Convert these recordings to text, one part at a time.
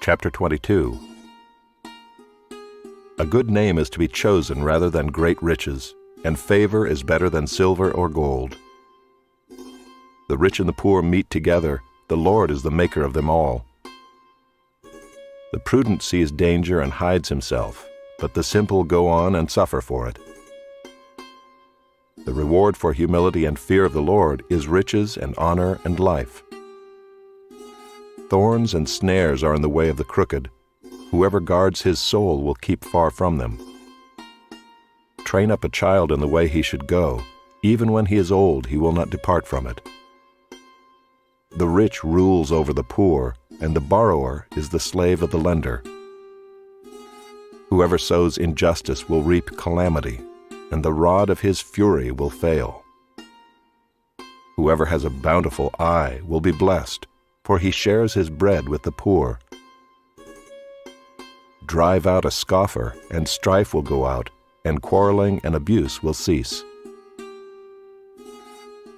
Chapter 22. A good name is to be chosen rather than great riches, and favor is better than silver or gold. The rich and the poor meet together, the Lord is the maker of them all. The prudent sees danger and hides himself, but the simple go on and suffer for it. The reward for humility and fear of the Lord is riches and honor and life. Thorns and snares are in the way of the crooked. Whoever guards his soul will keep far from them. Train up a child in the way he should go. Even when he is old, he will not depart from it. The rich rules over the poor, and the borrower is the slave of the lender. Whoever sows injustice will reap calamity, and the rod of his fury will fail. Whoever has a bountiful eye will be blessed, for he shares his bread with the poor. Drive out a scoffer, and strife will go out, and quarreling and abuse will cease.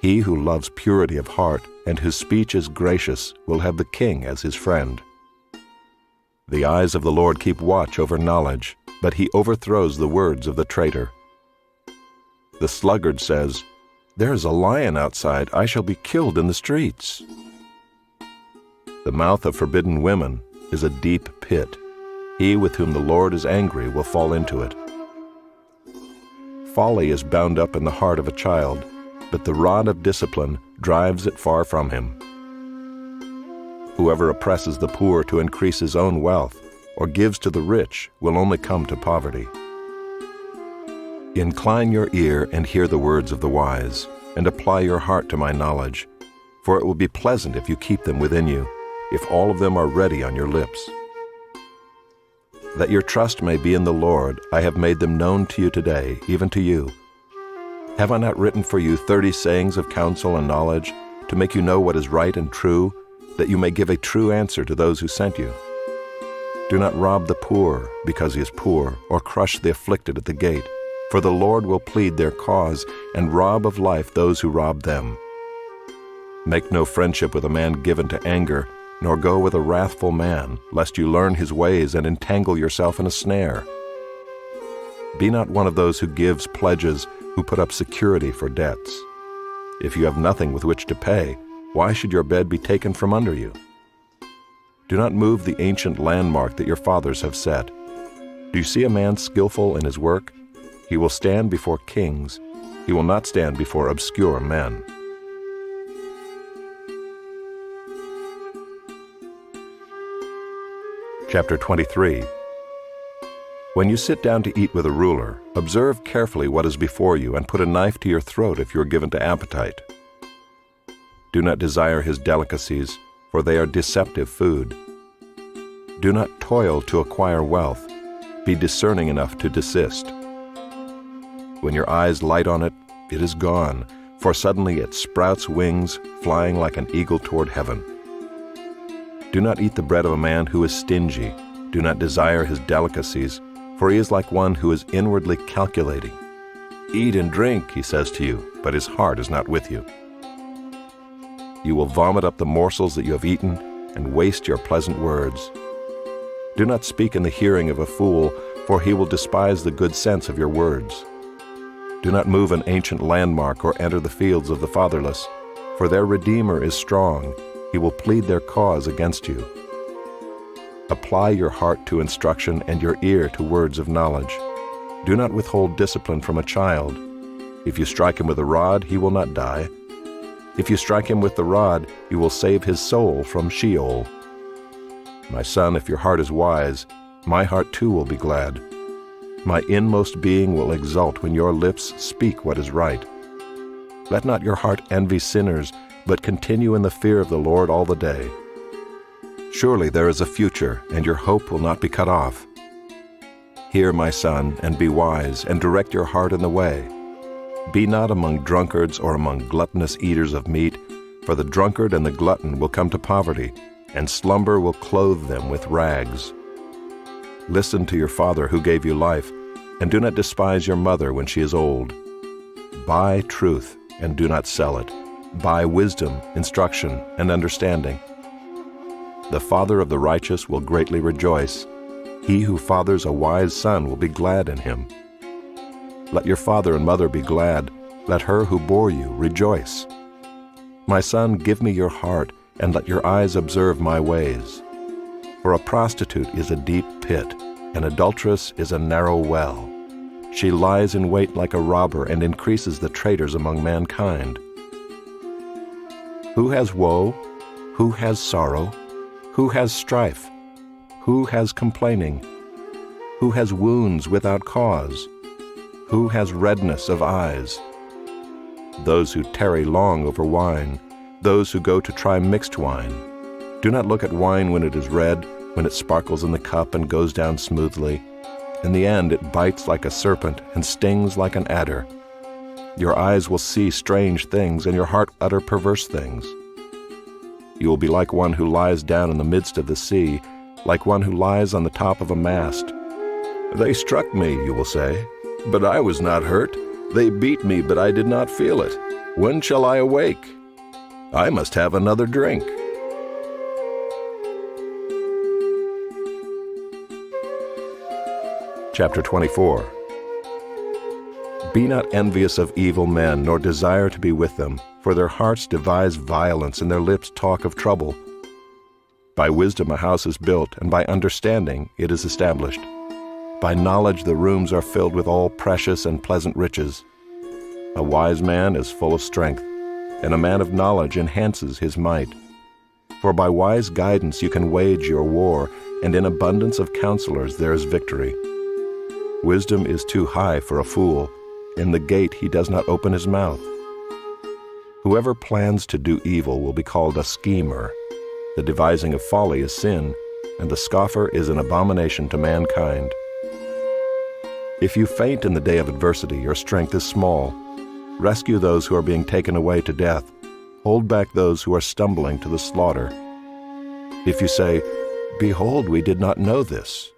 He who loves purity of heart and whose speech is gracious will have the king as his friend. The eyes of the Lord keep watch over knowledge, but he overthrows the words of the traitor. The sluggard says, "There is a lion outside, I shall be killed in the streets." The mouth of forbidden women is a deep pit. He with whom the Lord is angry will fall into it. Folly is bound up in the heart of a child, but the rod of discipline drives it far from him. Whoever oppresses the poor to increase his own wealth, or gives to the rich, will only come to poverty. Incline your ear and hear the words of the wise, and apply your heart to my knowledge, for it will be pleasant if you keep them within you, if all of them are ready on your lips. That your trust may be in the Lord, I have made them known to you today, even to you. Have I not written for you 30 sayings of counsel and knowledge, to make you know what is right and true, that you may give a true answer to those who sent you? Do not rob the poor because he is poor, or crush the afflicted at the gate, for the Lord will plead their cause and rob of life those who rob them. Make no friendship with a man given to anger, nor go with a wrathful man, lest you learn his ways and entangle yourself in a snare. Be not one of those who gives pledges, who put up security for debts. If you have nothing with which to pay, why should your bed be taken from under you? Do not move the ancient landmark that your fathers have set. Do you see a man skillful in his work? He will stand before kings. He will not stand before obscure men. Chapter 23. When you sit down to eat with a ruler, observe carefully what is before you, and put a knife to your throat if you are given to appetite. Do not desire his delicacies, for they are deceptive food. Do not toil to acquire wealth. Be discerning enough to desist. When your eyes light on it, it is gone, for suddenly it sprouts wings, flying like an eagle toward heaven. Do not eat the bread of a man who is stingy. Do not desire his delicacies, for he is like one who is inwardly calculating. Eat and drink, he says to you, but his heart is not with you. You will vomit up the morsels that you have eaten and waste your pleasant words. Do not speak in the hearing of a fool, for he will despise the good sense of your words. Do not move an ancient landmark or enter the fields of the fatherless, for their Redeemer is strong. He will plead their cause against you. Apply your heart to instruction and your ear to words of knowledge. Do not withhold discipline from a child. If you strike him with a rod, he will not die. If you strike him with the rod, you will save his soul from Sheol. My son, if your heart is wise, my heart too will be glad. My inmost being will exult when your lips speak what is right. Let not your heart envy sinners, but continue in the fear of the Lord all the day. Surely there is a future, and your hope will not be cut off. Hear, my son, and be wise, and direct your heart in the way. Be not among drunkards or among gluttonous eaters of meat, for the drunkard and the glutton will come to poverty, and slumber will clothe them with rags. Listen to your father who gave you life, and do not despise your mother when she is old. Buy truth, and do not sell it. Buy wisdom, instruction, and understanding. The father of the righteous will greatly rejoice. He who fathers a wise son will be glad in him. Let your father and mother be glad. Let her who bore you rejoice. My son, give me your heart, and let your eyes observe my ways. For a prostitute is a deep pit, an adulteress is a narrow well. She lies in wait like a robber and increases the traitors among mankind. Who has woe? Who has sorrow? Who has strife? Who has complaining? Who has wounds without cause? Who has redness of eyes? Those who tarry long over wine, those who go to try mixed wine. Do not look at wine when it is red, when it sparkles in the cup and goes down smoothly. In the end it bites like a serpent and stings like an adder. Your eyes will see strange things, and your heart utter perverse things. You will be like one who lies down in the midst of the sea, like one who lies on the top of a mast. They struck me, you will say, but I was not hurt. They beat me, but I did not feel it. When shall I awake? I must have another drink. Chapter 24. Be not envious of evil men, nor desire to be with them, for their hearts devise violence, and their lips talk of trouble. By wisdom a house is built, and by understanding it is established. By knowledge the rooms are filled with all precious and pleasant riches. A wise man is full of strength, and a man of knowledge enhances his might. For by wise guidance you can wage your war, and in abundance of counselors there is victory. Wisdom is too high for a fool. In the gate he does not open his mouth. Whoever plans to do evil will be called a schemer. The devising of folly is sin, and the scoffer is an abomination to mankind. If you faint in the day of adversity, your strength is small. Rescue those who are being taken away to death. Hold back those who are stumbling to the slaughter. If you say, "Behold, we did not know this,"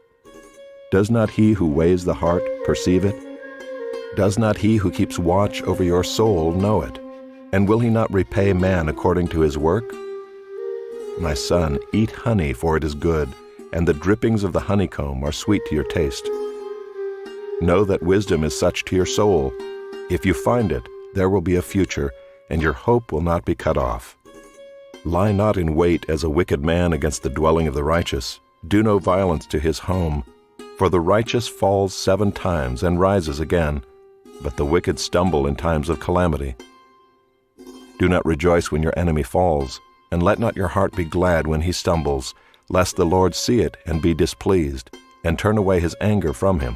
does not he who weighs the heart perceive it? Does not he who keeps watch over your soul know it? And will he not repay man according to his work? My son, eat honey, for it is good, and the drippings of the honeycomb are sweet to your taste. Know that wisdom is such to your soul. If you find it, there will be a future, and your hope will not be cut off. Lie not in wait as a wicked man against the dwelling of the righteous. Do no violence to his home. For the righteous falls 7 times and rises again, but the wicked stumble in times of calamity. Do not rejoice when your enemy falls, and let not your heart be glad when he stumbles, lest the Lord see it and be displeased, and turn away his anger from him.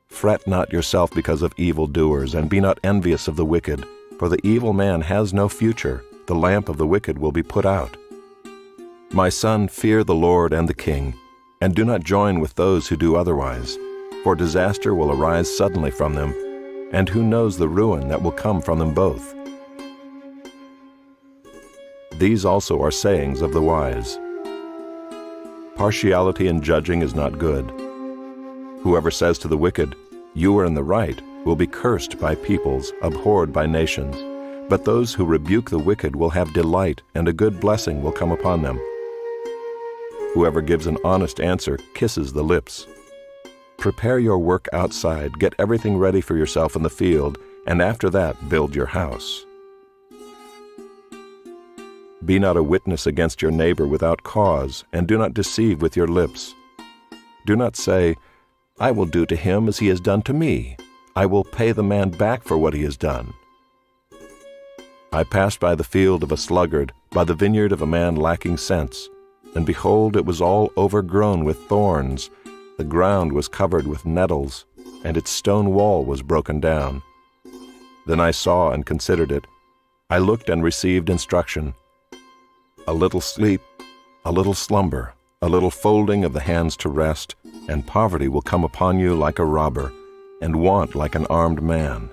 Fret not yourself because of evildoers, and be not envious of the wicked, for the evil man has no future. The lamp of the wicked will be put out. My son, fear the Lord and the king, and do not join with those who do otherwise, for disaster will arise suddenly from them, and who knows the ruin that will come from them both. These also are sayings of the wise. Partiality in judging is not good. Whoever says to the wicked, "You are in the right," will be cursed by peoples, abhorred by nations. But those who rebuke the wicked will have delight, and a good blessing will come upon them. Whoever gives an honest answer kisses the lips. Prepare your work outside, get everything ready for yourself in the field, and after that build your house. Be not a witness against your neighbor without cause, and do not deceive with your lips. Do not say, "I will do to him as he has done to me. I will pay the man back for what he has done." I passed by the field of a sluggard, by the vineyard of a man lacking sense, and behold, it was all overgrown with thorns. The ground was covered with nettles, and its stone wall was broken down. Then I saw and considered it. I looked and received instruction. A little sleep, a little slumber, a little folding of the hands to rest, and poverty will come upon you like a robber, and want like an armed man.